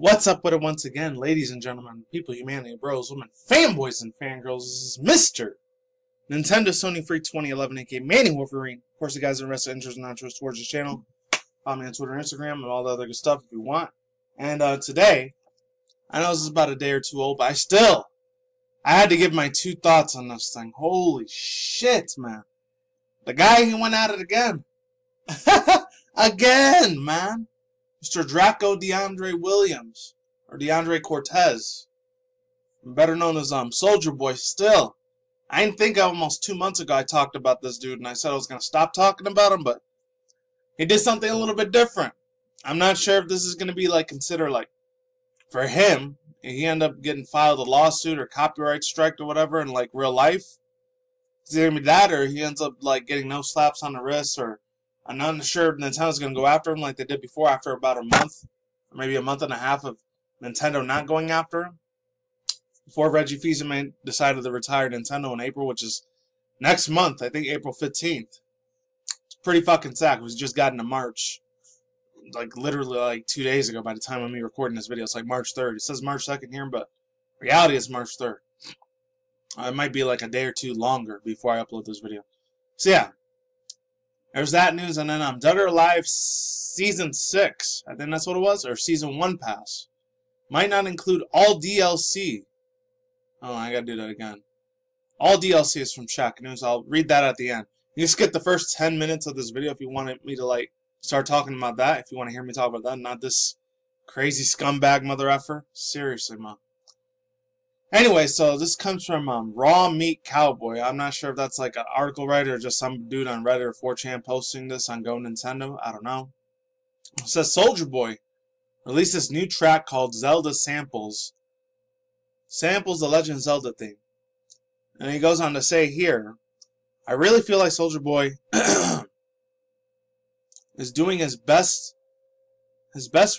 What's up with it once again, ladies and gentlemen, people, humanity, bros, women, fanboys, and fangirls? This is Mr. Nintendo Sony Freak 2011, aka Manny Wolverine. Of course, you guys are interested interest and interest towards this channel. Follow me on Twitter and Instagram and all the other good stuff if you want. And today, I know this is about a day or two old, but I had to give my two thoughts on this thing. Holy shit, man. The guy, he went at it again. Again, man. Mr. Draco Deandre Williams, or Deandre Cortes, better known as Soulja Boy still. I didn't think almost 2 months ago I talked about this dude, and I said I was going to stop talking about him, but he did something a little bit different. I'm not sure if this is going to be considered for him, he ended up getting filed a lawsuit or copyright strike or whatever in real life. Is it going to be that, or he ends up getting no slaps on the wrist, or I'm not sure if Nintendo's going to go after him like they did before after about a month, or maybe a month and a half of Nintendo not going after him. Before Reggie Fils-Aimé decided to retire Nintendo in April, which is next month, I think April 15th. It's pretty fucking sad. It was just got into March. Literally 2 days ago by the time of me recording this video. It's March 3rd. It says March 2nd here, but reality is March 3rd. It might be a day or two longer before I upload this video. So yeah. There's that news, and then Dead or Alive Season 6, I think that's what it was, or Season 1 Pass. Might not include all DLC. Oh, I gotta do that again. All DLC is from Shack News. I'll read that at the end. You can skip the first 10 minutes of this video if you wanted me to start talking about that, if you want to hear me talk about that, not this crazy scumbag mother effer. Seriously, man. Anyway, so this comes from Raw Meat Cowboy. I'm not sure if that's an article writer or just some dude on Reddit or 4chan posting this on Go Nintendo. I don't know. It says Soulja Boy released this new track called Zelda Samples. Samples the Legend of Zelda theme. And he goes on to say here, I really feel like Soulja Boy is doing his best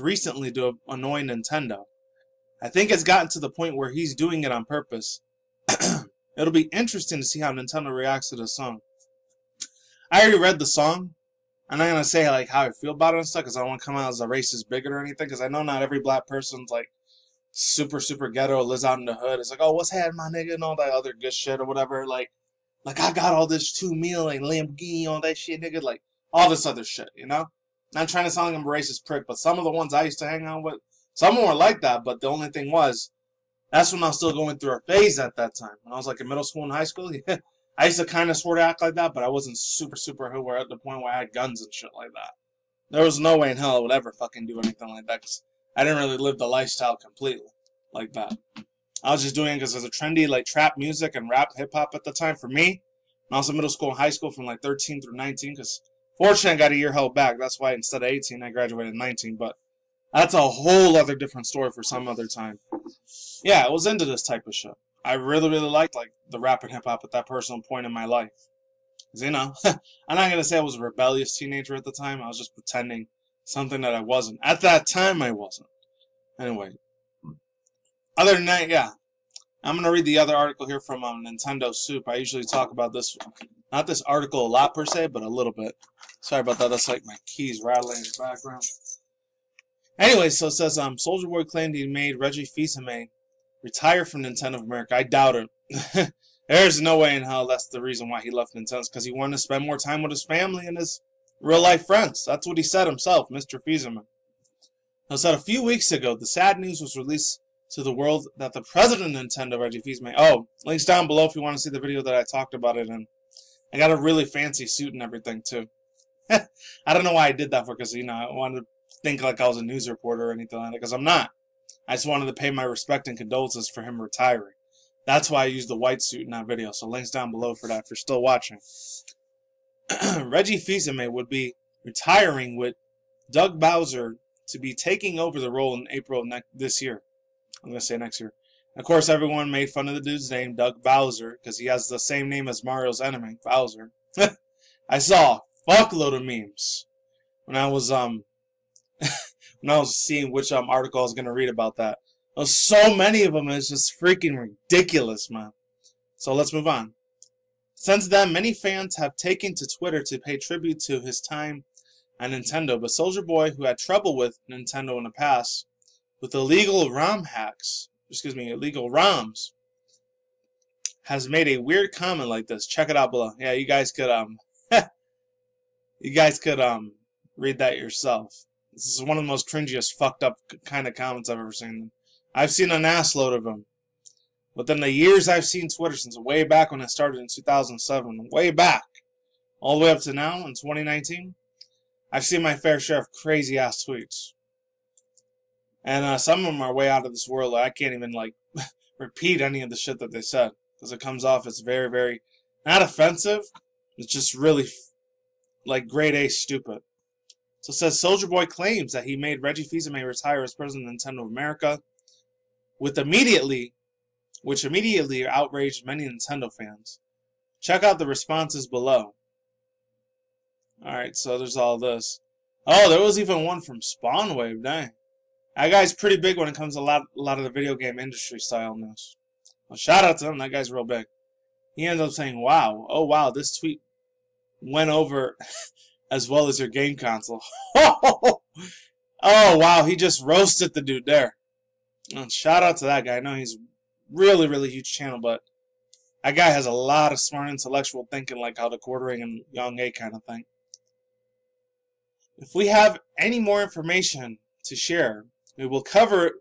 recently to annoy Nintendo. I think it's gotten to the point where he's doing it on purpose. It'll be interesting to see how Nintendo reacts to this song. I already read the song. I'm not going to say how I feel about it and stuff because I don't want to come out as a racist bigot or anything because I know not every black person's super, super ghetto, lives out in the hood. It's oh, what's happening, my nigga, and all that other good shit or whatever. I got all this 2 meal and Lamborghini, all that shit, nigga. All this other shit, you know? Not trying to sound like I'm a racist prick, but some of the ones I used to hang out with, some of them were like that, but the only thing was, that's when I was still going through a phase at that time. When I was in middle school and high school, yeah, I used to kind of sort of act like that, but I wasn't super, super hood where at the point where I had guns and shit like that. There was no way in hell I would ever fucking do anything like that, because I didn't really live the lifestyle completely like that. I was just doing it because it was a trendy, trap music and rap hip-hop at the time for me. When I was in middle school and high school from 13 through 19, because fortunately I got a year held back. That's why instead of 18, I graduated at 19, but that's a whole other different story for some other time. Yeah, I was into this type of shit. I really, really liked the rap and hip hop at that personal point in my life. Cause I'm not gonna say I was a rebellious teenager at the time. I was just pretending something that I wasn't. At that time, I wasn't. Anyway, other than that, yeah, I'm gonna read the other article here from Nintendo Soup. I usually talk about this, not this article a lot per se, but a little bit. Sorry about that. That's my keys rattling in the background. Anyway, so it says, Soulja Boy claimed he made Reggie Fils-Aimé retire from Nintendo of America. I doubt it. There's no way in hell that's the reason why he left Nintendo. It's because he wanted to spend more time with his family and his real-life friends. That's what he said himself, Mr. Fils-Aimé. He said a few weeks ago, the sad news was released to the world that the president of Nintendo, Reggie Fils-Aimé... Oh, links down below if you want to see the video that I talked about it in. I got a really fancy suit and everything, too. I don't know why I did that for, because, I wanted to think I was a news reporter or anything like that, because I'm not. I just wanted to pay my respect and condolences for him retiring. That's why I used the white suit in that video, so links down below for that if you're still watching. Reggie Fils-Aimé would be retiring with Doug Bowser to be taking over the role in April this year. I'm going to say next year. Of course, everyone made fun of the dude's name, Doug Bowser, because he has the same name as Mario's enemy, Bowser. I saw a fuckload of memes when I was when I was seeing which article I was going to read about that. There's so many of them, it's just freaking ridiculous, man. So let's move on. Since then, many fans have taken to Twitter to pay tribute to his time at Nintendo, but Soulja Boy, who had trouble with Nintendo in the past, with illegal ROM hacks, illegal ROMs, has made a weird comment like this. Check it out below. Yeah, you guys could read that yourself. This is one of the most cringiest, fucked up kind of comments I've ever seen. I've seen an assload of them. Within the years I've seen Twitter, since way back when it started in 2007, way back, all the way up to now in 2019, I've seen my fair share of crazy ass tweets. And some of them are way out of this world. I can't even repeat any of the shit that they said, because it comes off as very, very, not offensive. It's just really grade A stupid. So it says Soulja Boy claims that he made Reggie Fils-Aimé retire as president of Nintendo of America, which immediately outraged many Nintendo fans. Check out the responses below. Alright, so there's all this. Oh, there was even one from Spawnwave, dang. That guy's pretty big when it comes to a lot of the video game industry style news. Well, shout out to him, that guy's real big. He ended up saying, wow, oh wow, this tweet went over as well as your game console. Oh wow, he just roasted the dude there. And shout out to that guy. I know he's really, really huge channel, but that guy has a lot of smart intellectual thinking, like how the quartering and Young A kind of thing. If we have any more information to share, we will cover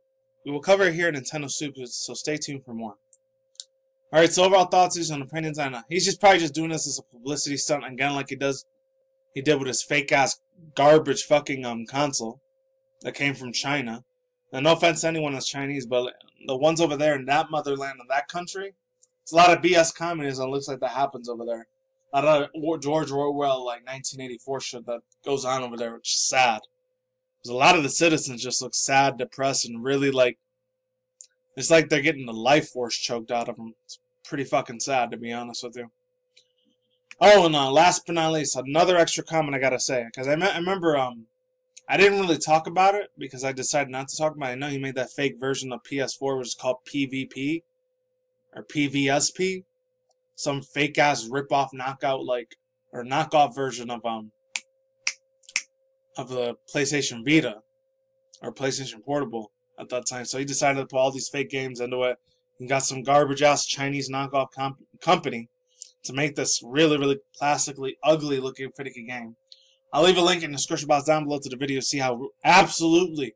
it here at Nintendo Soup, so stay tuned for more. Alright, so overall thoughts, views, and opinions. I know he's probably just doing this as a publicity stunt again, like he did with his fake ass garbage fucking console that came from China. Now, no offense to anyone that's Chinese, but the ones over there in that motherland of that country, it's a lot of BS communism. It looks like that happens over there. A lot of George Orwell, 1984 shit that goes on over there, which is sad. Because a lot of the citizens just look sad, depressed, and really it's like they're getting the life force choked out of them. It's pretty fucking sad, to be honest with you. Oh, and last but not least, another extra comment I gotta say, because I remember I didn't really talk about it because I decided not to talk about it. I know he made that fake version of PS4, which is called PvP or PvSP, some fake ass rip off knockout or knockoff version of the PlayStation Vita or PlayStation Portable at that time. So he decided to put all these fake games into it. He got some garbage ass Chinese knockoff company to make this really, really plastically ugly looking finicky game. I'll leave a link in the description box down below to the video to see how absolutely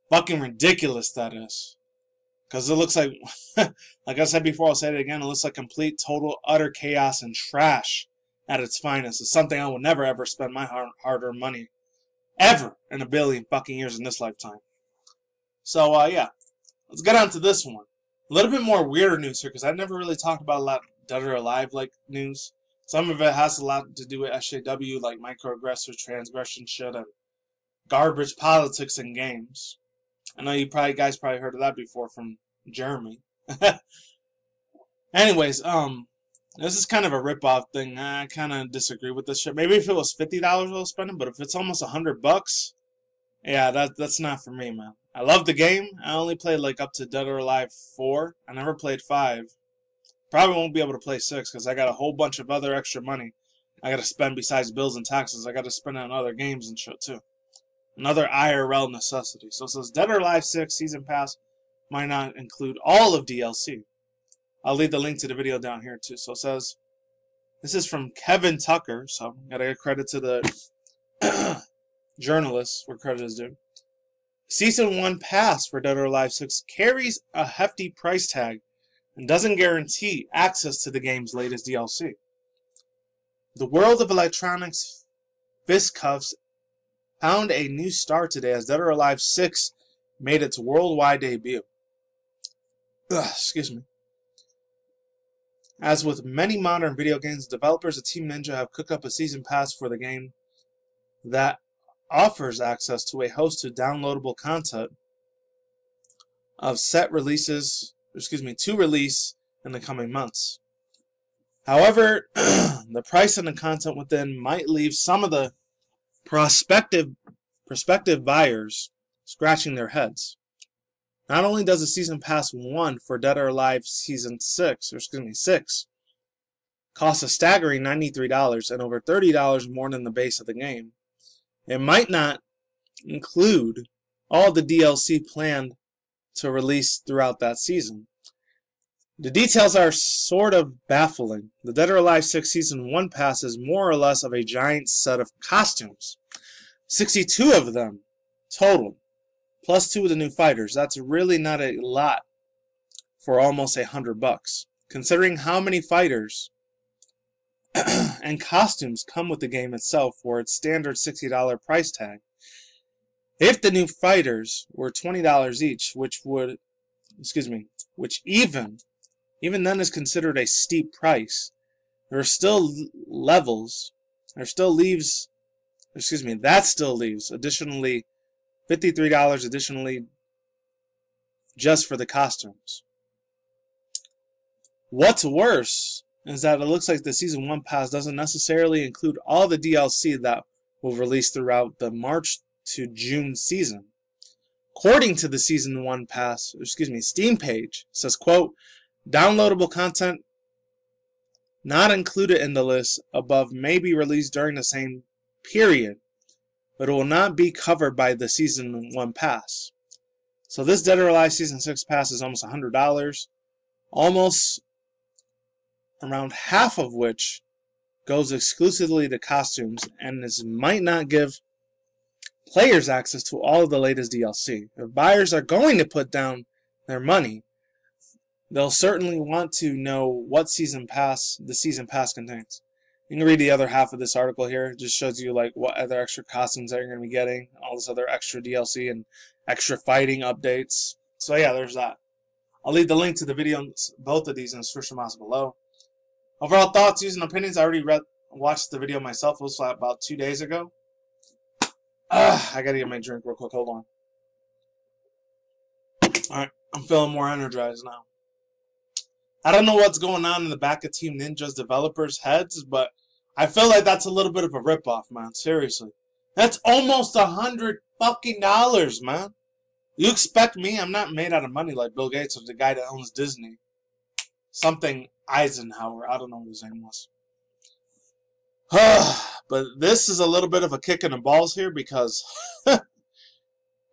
fucking ridiculous that is. Because it looks like, like I said before, I'll say it again, it looks like complete, total, utter chaos and trash at its finest. It's something I would never ever spend my hard-earned money ever in a billion fucking years in this lifetime. So, yeah. Let's get on to this one. A little bit more weirder news here, because I've never really talked about a lot of Dead or Alive news. Some of it has a lot to do with SJW, like microaggressor, transgression shit, and garbage politics in games. I know you guys probably heard of that before from Jeremy. Anyways, this is kind of a rip-off thing. I kind of disagree with this shit. Maybe if it was $50 we'll spend it, but if it's almost $100, yeah, that's not for me, man. I love the game. I only played up to Dead or Alive 4. I never played 5. Probably won't be able to play 6 because I got a whole bunch of other extra money I got to spend besides bills and taxes. I got to spend on other games and shit too. Another IRL necessity. So it says Dead or Alive 6 Season Pass might not include all of DLC. I'll leave the link to the video down here too. So it says, this is from Kevin Tucker, so gotta give credit to the journalists where credit is due. Season 1 Pass for Dead or Alive 6 carries a hefty price tag and doesn't guarantee access to the game's latest DLC. The world of electronics fistcuffs found a new star today as Dead or Alive 6 made its worldwide debut. Excuse me. As with many modern video games, developers at Team Ninja have cooked up a season pass for the game that offers access to a host of downloadable content of to release in the coming months. However, the price and the content within might leave some of the prospective buyers scratching their heads. Not only does the Season Pass 1 for Dead or Alive Season 6 cost a staggering $93 and over $30 more than the base of the game, it might not include all the DLC planned to release throughout that season. The details are sort of baffling. The Dead or Alive 6 Season 1 pass is more or less of a giant set of costumes. 62 of them total, plus 2 of the new fighters. That's really not a lot for almost $100. Considering how many fighters and costumes come with the game itself for its standard $60 price tag. If the new fighters were $20 each, which even then is considered a steep price, that still leaves additionally $53 additionally just for the costumes. What's worse is that it looks like the Season 1 pass doesn't necessarily include all the DLC that will release throughout the March to June season. According to the Season 1 pass, Steam page, it says, quote, downloadable content not included in the list above may be released during the same period, but it will not be covered by the Season 1 pass. So this Dead or Alive Season 6 pass is almost $100, almost around half of which goes exclusively to costumes, and this might not give players access to all of the latest DLC. If buyers are going to put down their money, they'll certainly want to know what the season pass contains. You can read the other half of this article here. It just shows you like what other extra costumes that you're going to be getting, all this other extra DLC and extra fighting updates. So yeah, there's that. I'll leave the link to the videos, both of these, in the description box below. Overall thoughts, views, and opinions. I already watched the video myself. It was about 2 days ago. I gotta get my drink real quick. Hold on. Alright, I'm feeling more energized now. I don't know what's going on in the back of Team Ninja's developers' heads, but I feel like that's a little bit of a ripoff, man. Seriously. That's almost $100 fucking dollars, man. You expect me? I'm not made out of money like Bill Gates or the guy that owns Disney. Something Eisenhower. I don't know what his name was. But this is a little bit of a kick in the balls here because,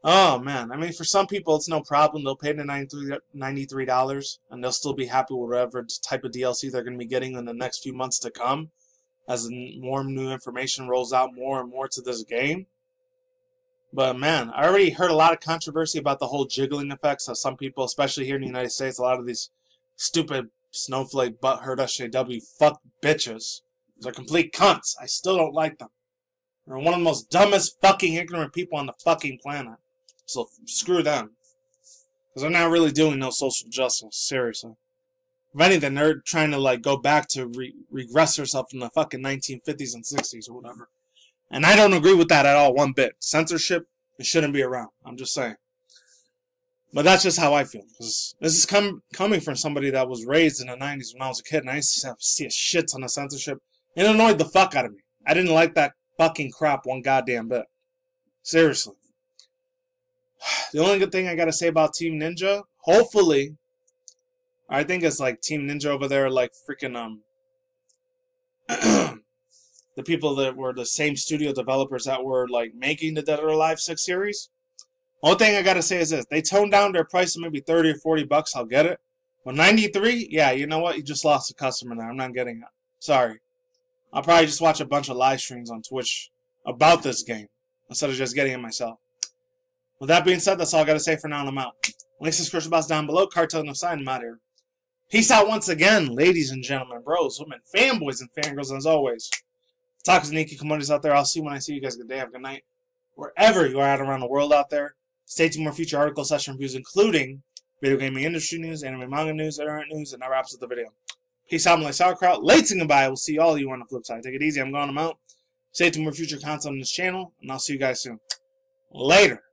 oh man, I mean, for some people it's no problem. They'll pay the $93 and they'll still be happy with whatever type of DLC they're going to be getting in the next few months to come, as more new information rolls out more and more to this game. But man, I already heard a lot of controversy about the whole jiggling effects of some people, especially here in the United States. A lot of these stupid snowflake butthurt SJW fuck bitches. They're complete cunts. I still don't like them. They're one of the most dumbest fucking ignorant people on the fucking planet. So screw them. Because they're not really doing no social justice. Seriously. If anything, they're trying to like go back to regress herself in the fucking 1950s and 60s or whatever. And I don't agree with that at all, one bit. Censorship, it shouldn't be around. I'm just saying. But that's just how I feel. This is coming from somebody that was raised in the 90s when I was a kid, and I used to see a shit ton of censorship. It annoyed the fuck out of me. I didn't like that fucking crap one goddamn bit. Seriously. The only good thing I gotta say about Team Ninja, hopefully, I think it's like Team Ninja over there, like freaking, the people that were the same studio developers that were like making the Dead or Alive 6 series. Only thing I gotta say is this: they toned down their price to maybe $30 or $40. I'll get it. But 93, yeah, you know what? You just lost a customer there. I'm not getting it. Sorry. I'll probably just watch a bunch of live streams on Twitch about this game instead of just getting it myself. With that being said, that's all I gotta say for now, and I'm out. Links in the description box down below. Cartel no sign. I'm out here. Peace out once again, ladies and gentlemen, bros, women, fanboys, and fangirls, and as always, otakus and Hikikomori out there. I'll see you when I see you guys. Good day, have a good night. Wherever you are at around the world out there. Stay tuned for more future article session reviews, including video gaming industry news, anime manga news, internet news, and that wraps up the video. Peace out, my sauerkraut. Late and goodbye. We'll see all of you on the flip side. Take it easy. I'm going. I'm out. Stay tuned for more future content on this channel, and I'll see you guys soon. Later.